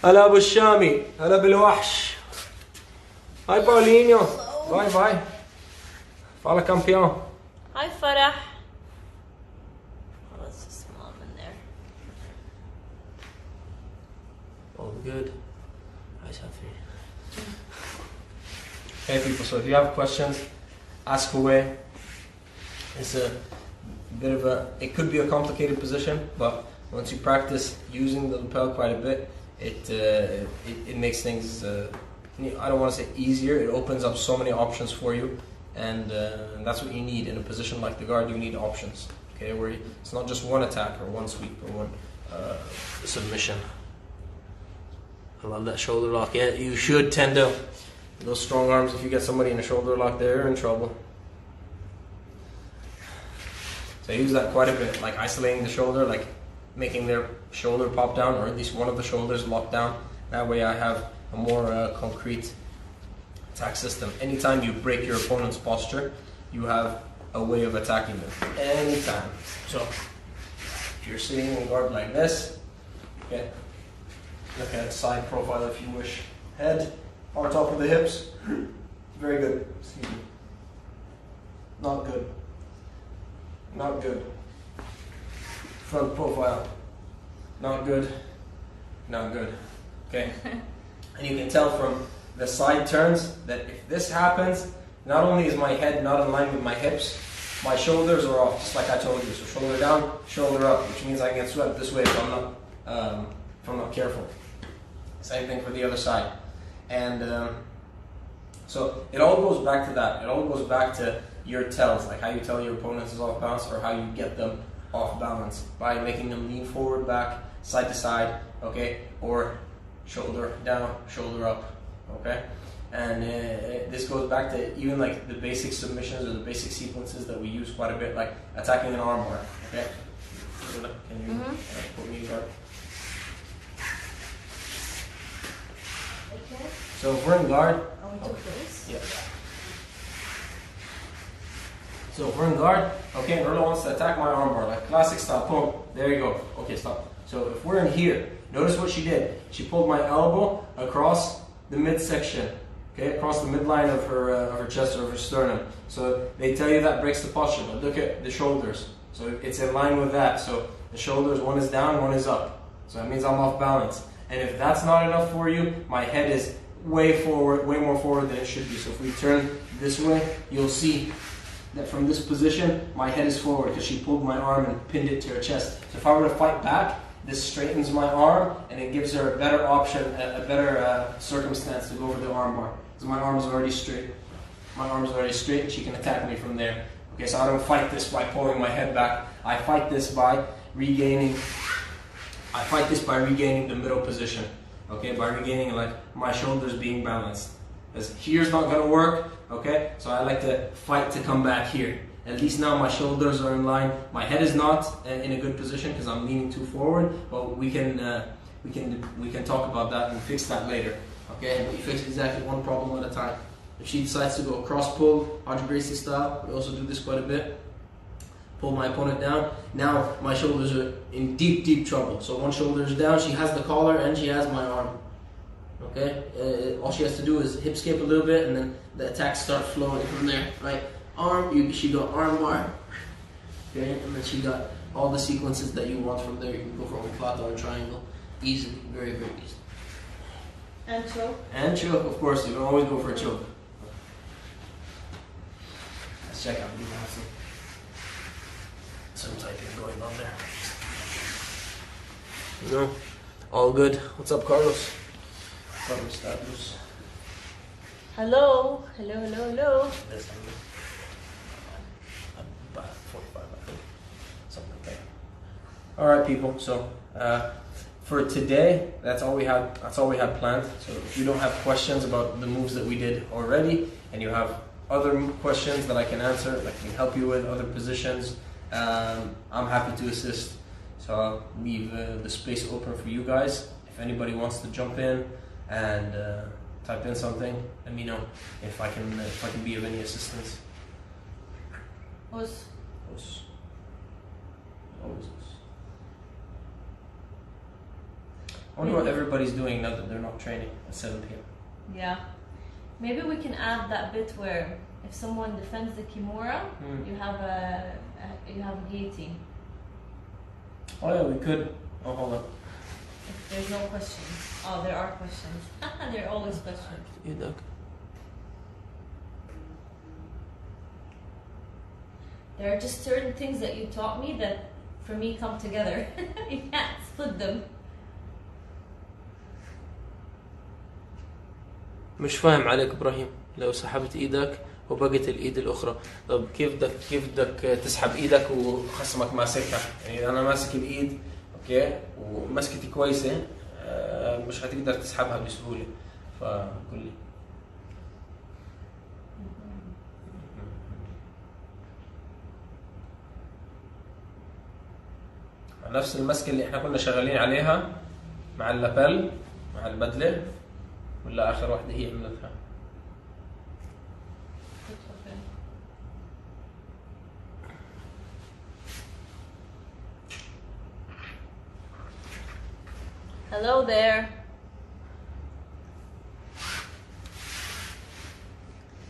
هلا ابو الشامي، هلا بالوحش. Hi Paulinho. Bye bye. Fala campeão. Hi, Farah. Oh, that's just mom in there. All good. Nice happy. Okay, people. So if you have questions, ask away. It's a bit of a. It could be a complicated position, but once you practice using the lapel quite a bit, it makes things. I don't want to say easier. It opens up so many options for you, and that's what you need in a position like the guard. You need options. Okay, where it's not just one attack or one sweep or one submission. I love that shoulder lock. Yeah, you should tend to those strong arms. If you get somebody in a shoulder lock, they're in trouble. So I use that quite a bit, like isolating the shoulder, like making their shoulder pop down, or at least one of the shoulders locked down. That way I have a more concrete attack system. Anytime you break your opponent's posture, you have a way of attacking them. Anytime. So if you're sitting in guard like this, okay, look at side profile if you wish. Head on top of the hips. Very good. Excuse me. Not good. Not good. Front profile. Not good. Not good. Okay. And you can tell from the side turns that if this happens, not only is my head not in line with my hips, my shoulders are off, just like I told you. So shoulder down, shoulder up, which means I can get swept this way if I'm not careful. Same thing for the other side. And so it all goes back to that. It all goes back to your tells, like how you tell your opponents is off balance, or how you get them off balance by making them lean forward, back, side to side, okay, or shoulder down, shoulder up, okay. And this goes back to even like the basic submissions or the basic sequences that we use quite a bit, like attacking an arm bar, okay. Can you put me in guard? So if we're in guard, Oh, we took those? yeah. So if we're in guard, okay, Nurla wants to attack my armbar, like classic style, boom, there you go. Okay, stop. So if we're in here, notice what she did. She pulled my elbow across the midsection, okay, across the midline of her chest or of her sternum. So they tell you that breaks the posture, but look at the shoulders. So it's in line with that. So the shoulders, one is down, one is up. So that means I'm off balance. And if that's not enough for you, my head is way forward, way more forward than it should be. So if we turn this way, you'll see that from this position, my head is forward because she pulled my arm and pinned it to her chest. So if I were to fight back, this straightens my arm and it gives her a better option, a better circumstance to go for the arm bar. Because my arm is already straight. My arm is already straight and she can attack me from there. Okay, so I don't fight this by pulling my head back. I fight this by regaining the middle position. Okay, by regaining like my shoulders being balanced. Because here's not gonna work, okay? So I like to fight to come back here. At least now my shoulders are in line. My head is not in a good position because I'm leaning too forward. But we can talk about that and fix that later. Okay, we fix exactly one problem at a time. If she decides to go cross pull, Roger Gracie style, we also do this quite a bit. Pull my opponent down. Now my shoulders are in deep, deep trouble. So one shoulder is down. She has the collar and she has my arm. Okay, all she has to do is hip skip a little bit, and then the attacks start flowing from there. Right, arm. She got arm bar. Okay, and then she got all the sequences that you want from there. You can go for omoplata or triangle easily, very, very easily. And choke? And choke, of course. You can always go for a choke. Let's check out. We have some typing going on there. No, all good. What's up, Carlos? Carlos Status. Hello? Hello? About 45, I think. Something like that. Alright, people. So, for today, that's all we had planned. So if you don't have questions about the moves that we did already, and you have other questions that I can answer, that I can help you with, other positions, I'm happy to assist. So I'll leave the space open for you guys. If anybody wants to jump in and type in something, let me know if I can be of any assistance. Us. Always. I wonder what everybody's doing now that they're not training at 7 p.m. Yeah. Maybe we can add that bit where if someone defends the Kimura, you have a guillotine. Oh yeah, we could. Oh, hold on. If there's no questions. Oh, there are questions. There are always questions. There are just certain things that you taught me that, for me, come together. You can't split them. مش فاهم عليك ابراهيم. لو سحبت ايدك وبقت الايد الاخرى، طب كيف بدك تسحب ايدك وخصمك ماسكها؟ يعني انا ماسك الايد اوكي ومسكتي كويسه، مش هتقدر تسحبها بسهوله، فقول لي. نفس المسكه اللي احنا كنا شغالين عليها مع اللابل مع البدله، ولا آخر واحدة هي عملتها؟ Hello there.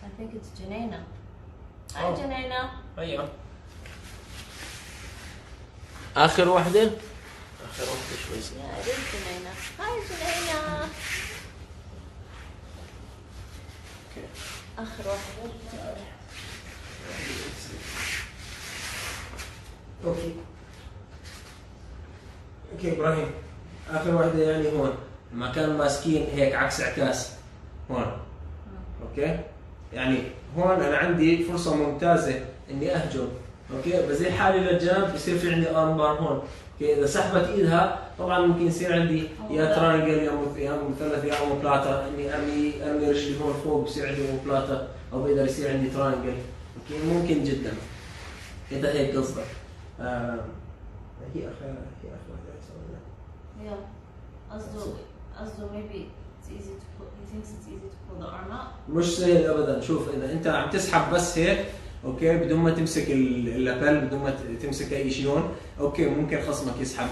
I think it's Janena. Hi, Janena. أيوة. آخر واحدة شوي. Yeah, it is Janena. Hi, Janena. آخر واحدة. اوكي ابراهيم، آخر واحدة يعني هون، لما كانوا ماسكين هيك عكس عكاس هون. اوكي؟ يعني هون أنا عندي فرصة ممتازة إني أهجم، اوكي؟ بزيح حالي للجنب بصير في عندي أرمبار هون. اوكي؟ إذا سحبت إيدها طبعا ممكن يصير عندي يا ترانجل يا مثلث يا اوموبلاتا، اني ارمي رجلي هون فوق بصير عندي اوموبلاتا، او بقدر يصير عندي ترانجل. اوكي ممكن جدا اذا هيك قصدك. هي اخر واحده Yeah. قصده maybe easy to pull. He thinks it's easy to pull the arm out. مش سهل ابدا. شوف اذا انت عم تسحب بس هيك اوكي بدون ما تمسك اللابل بدون ما تمسك اي شيء هون اوكي ممكن خصمك يسحب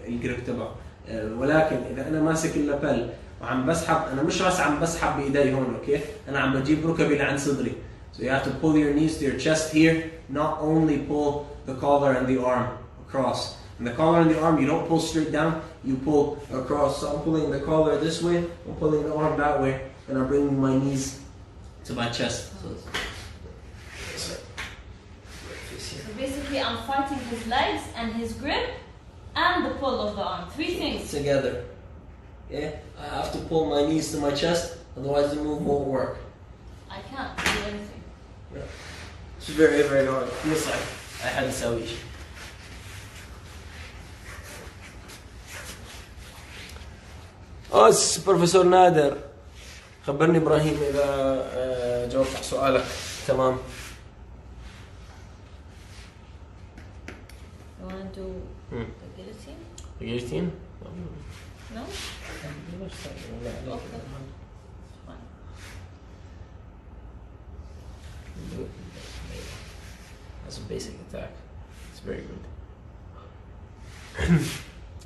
الجريب تبعه ولكن اذا انا ماسك اللابل وعم بسحب انا مش بس عم بسحب بايدي هون اوكي انا عم بجيب ركبي لعند صدري. So you have to pull your knees to your chest here, not only pull the collar and the arm across. And the collar and the arm you don't pull straight down, you pull across. So I'm pulling the collar this way, I'm pulling the arm that way, and I'm bringing my knees to my chest. So basically I'm fighting his legs and his grip and the pull of the arm. Three things. Together. Yeah, I have to pull my knees to my chest, otherwise the move won't work. I can't do anything. Yeah. It's very, very hard. Yes, I had to sell it. بروفيسور نادر خبرني ابراهيم اذا جاوبت على سؤالك تمام. You want to do the guillotine? The guillotine? No? Okay. That's a basic attack. It's very good.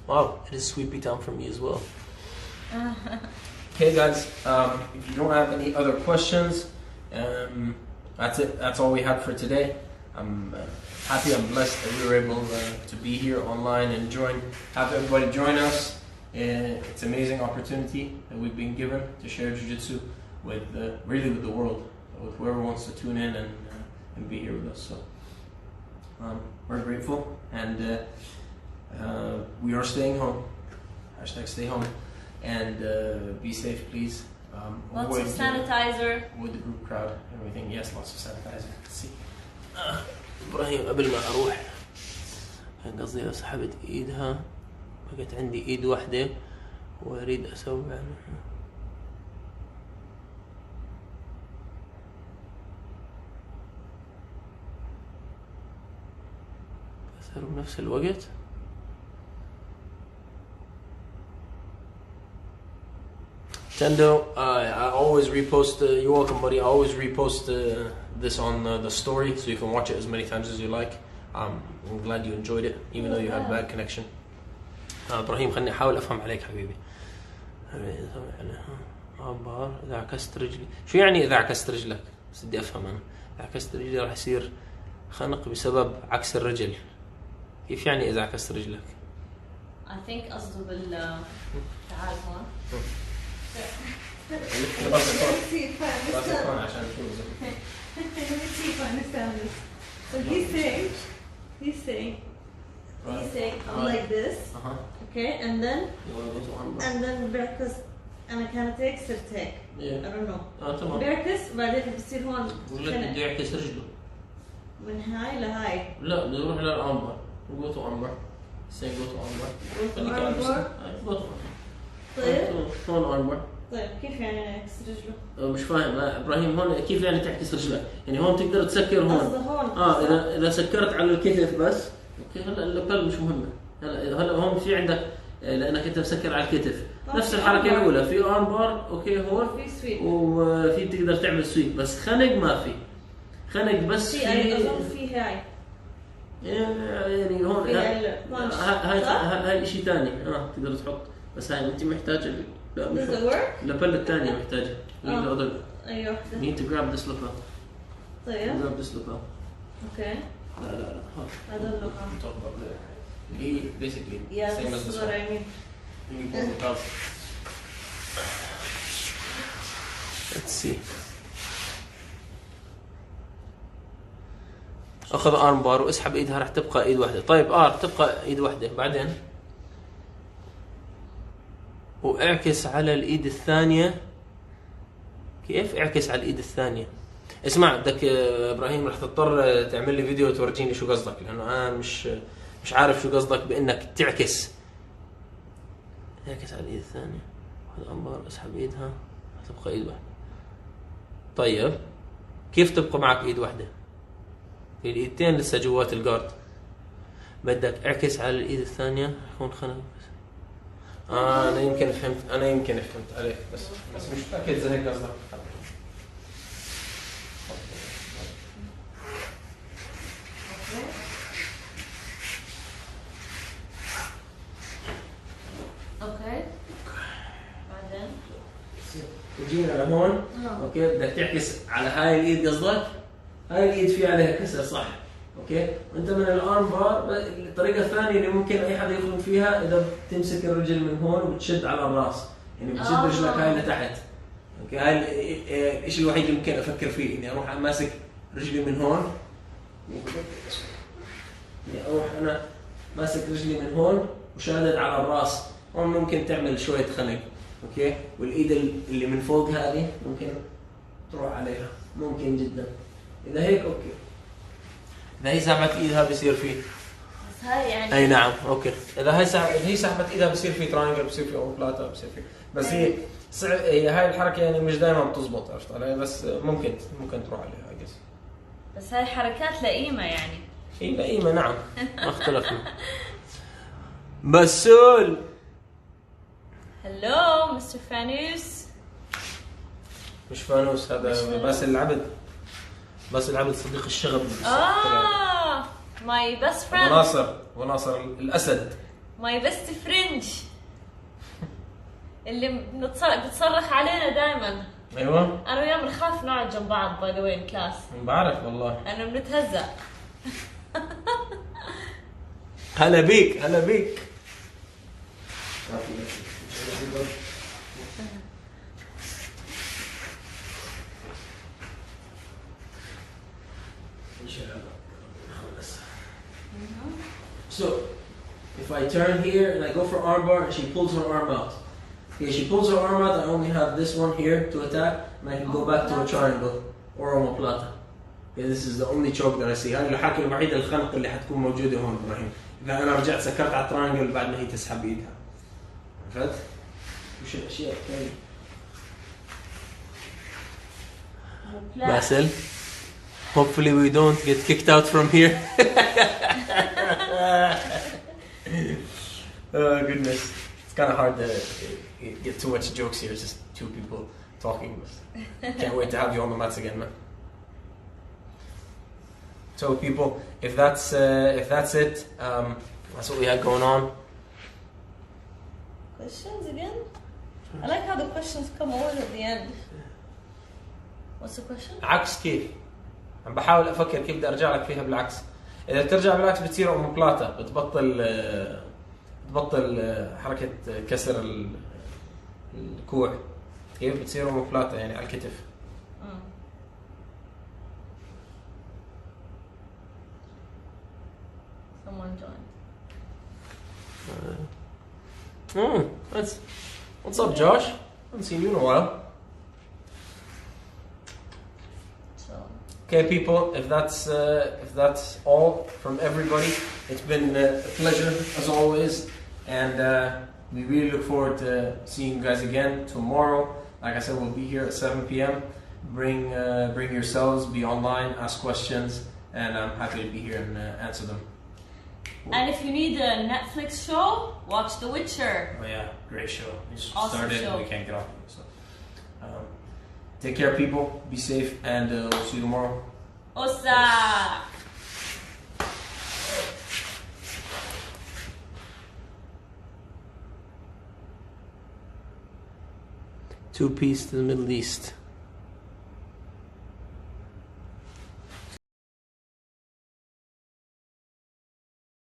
Wow, it is sweepy time for me as well. Okay, guys. If you don't have any other questions, that's it. That's all we had for today. I'm happy. I'm blessed that we were able to be here online and have everybody join us. It's an amazing opportunity that we've been given to share Jiu-Jitsu with really with the world, with whoever wants to tune in and be here with us. So we're grateful, and we are staying home. Hashtag stay home, and be safe, please. Lots of sanitizer. With the group crowd and everything. Yes, lots of sanitizer. See. إبراهيم قبل ما أروح كان قصدي لو سحبت إيدها بقت عندي إيد واحدة وأريد أسوي أسهر بنفس الوقت. Tendo, I always repost, you're welcome buddy, I always repost this on the story so you can watch it as many times as you like. I'm glad you enjoyed it even though you had bad connection. إبراهيم خلني أحاول أفهم عليك حبيبي. إذا عكست رجلي شو يعني إذا عكست رجلك؟ بس بدي أفهم أنا. إذا عكست رجلي راح يصير خنق بسبب عكس الرجل. كيف يعني إذا عكست رجلك؟ I think قصده تعال هون. Let's see if I understand this. So he's saying I'm like this, okay, and then بركز أنا كانت هيك صرت هيك. I don't know. تمام. بركز بعدين بصير هون. ولا بدي أعكس رجله. من هاي لهاي. لا بدي أروح للأنبر. go to أنبر. say go to أنبر. go to طيب. هون أنبر. طيب كيف يعني نعكس رجله؟ مش فاهم ابراهيم هون كيف يعني تعكس رجلك؟ يعني هون تقدر تسكر هون. هون. اذا سكرت على الكتف بس اوكي هلا اللابل مش مهمه. هلا هون في عندك لانك انت مسكر على الكتف نفس الحركه الاولى في ارم بار اوكي هون في سويب وفي تقدر تعمل سويب بس خنق ما في. خنق بس في اظن في هاي يعني هون هاي شيء ثاني تقدر تحط بس هاي انت محتاجه. لا مش اللابل الثانية محتاجة. أيوة need to grab this lapel. طيب. grab this lapel. Okay. لا هذا اللقاء. talk about that. He basically same as this one. I mean. You pull the top. Let's see. أخذ arm bar واسحب إيدها راح تبقى إيد واحدة. طيب تبقى إيد واحدة بعدين. واعكس على الايد الثانيه. كيف اعكس على الايد الثانيه؟ اسمع بدك ابراهيم رح تضطر تعمل لي فيديو تورجيني شو قصدك لانه انا مش عارف شو قصدك بانك تعكس. اعكس على الايد الثانيه. هذا انبار اسحب ايدها تبقى ايد واحده. طيب كيف تبقى معك ايد واحده؟ في الايدتين لسه جوات الجارد. بدك اعكس على الايد الثانيه يكون خنق. انا يمكن فهمت عليك بس مش متاكد اذا هيك قصدك. اوكي بعدين وجينا لهون. اوكي بدك تعكس على هاي الايد قصدك؟ هاي الايد في عليها كسر صح. اوكي وانت من الارم بار الطريقه الثانيه اللي ممكن اي حدا يخدم فيها اذا بتمسك الرجل من هون وبتشد على الراس، يعني بتشد رجلك هاي لتحت. اوكي هاي الشيء الوحيد اللي ممكن افكر فيه اني اروح ماسك رجلي من هون، يعني اروح انا ماسك رجلي من هون وشادد على الراس. هون ممكن تعمل شويه خنق. اوكي والايد اللي من فوق هذه ممكن تروح عليها، ممكن جدا. اذا هيك اوكي. اذا هي سحبت ايدها بصير فيه بس هاي يعني اي نعم اوكي. اذا هي سحبت ايدها بصير في ترانجل، بصير في اومبلاتا، بصير في. بس هي هاي الحركه يعني مش دائما بتزبط، عرفت علي؟ بس ممكن تروح عليها اي جس. بس هاي حركات لئيمه يعني. هي لئيمه نعم ما اختلفنا. بسول هلو مستر فانوس. مش فانوس هذا باسل العبد. باسل العبد صديق الشغب. ماي بيست فريند. وناصر الاسد. ماي بيست فريند اللي بتصرخ علينا دائما. ايوه انا وياه بنخاف نقعد جنب بعض باي ذا واي كلاس. بعرف والله. انا بنتهزأ. هلا بيك. So, if I turn here and I go for armbar and she pulls her arm out. Okay, she pulls her arm out, I only have this one here to attack and I can go back to a triangle or omoplata. Okay, this is the only choke that I see. هاي الحركة الوحيدة الخنق اللي حتكون موجودة هون إبراهيم. إذا أنا رجعت سكرت على الترانجل بعد ما هي تسحب إيدها. عرفت؟ وش الأشياء الثانية؟ Basil, hopefully we don't get kicked out from here. Oh goodness, it's kind of hard to get too much jokes here. It's just two people talking. Can't wait to have you on the mats again, man. So people, if that's it, that's what we had going on. Questions again? I like how the questions come always at the end. What's the question? عكس كيف؟ عم بحاول افكر كيف بدي ارجع لك فيها بالعكس. اذا بترجع بالعكس بتصير اوموبلاتا، بتبطل حركه كسر الكوع. كيف بتصير اوموبلاتا يعني على الكتف. Someone joined. What's up, Josh? Haven't seen you in a while. Okay, people, if that's all from everybody, it's been a pleasure as always, and we really look forward to seeing you guys again tomorrow. Like I said, we'll be here at 7 p.m. Bring yourselves, be online, ask questions, and I'm happy to be here and answer them. And if you need a Netflix show, watch The Witcher. Oh yeah, great show. We just Awesome started show. and we can't get off of it. So, take care, people. Be safe, and we'll see you tomorrow. Osa! 2 peace to the Middle East.